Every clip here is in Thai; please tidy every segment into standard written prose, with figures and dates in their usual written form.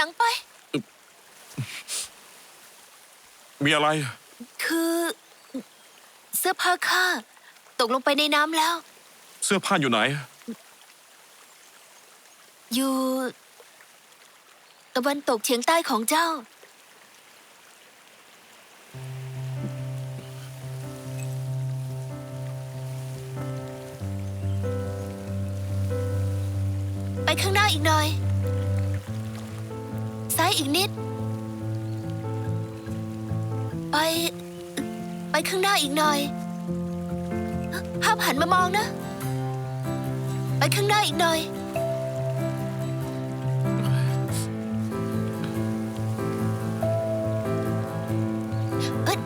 ลังไปมีอะไรคือเสื้อผ้าข้าตกลงไปในน้ำแล้วเสื้อผ้าอยู่ไหนอยู่ตะวันตกเฉียงใต้ของเจ้าไปข้างหน้าอีกหน่อยซ้ายอีกนิดไปข้างหน้าอีกหน่อยห้ามหันมามองนะไปข้างหน้าอีกหน่อย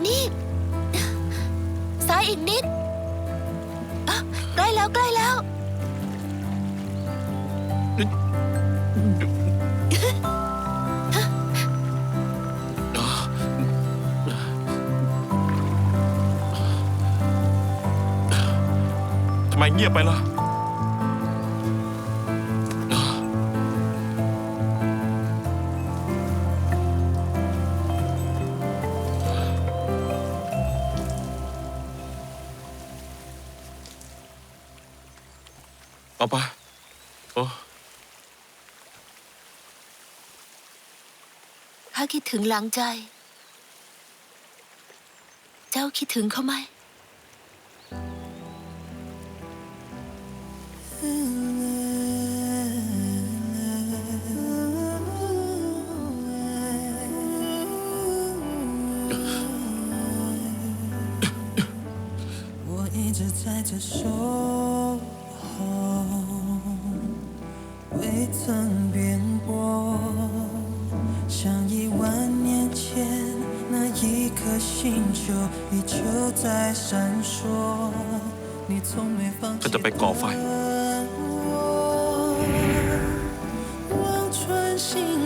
นี่ซ้ายอีกนิดใกล้แล้วใกล้แล้วทำไมเงียบไปล่ะเอาไปข้าคิดถึงหลังใจเจ้าคิดถึงเขาไหม一直在这守候，未曾变过，像10000年前那一颗星球依旧在闪烁。你从没放弃ก็จะไปก่อไฟ望穿星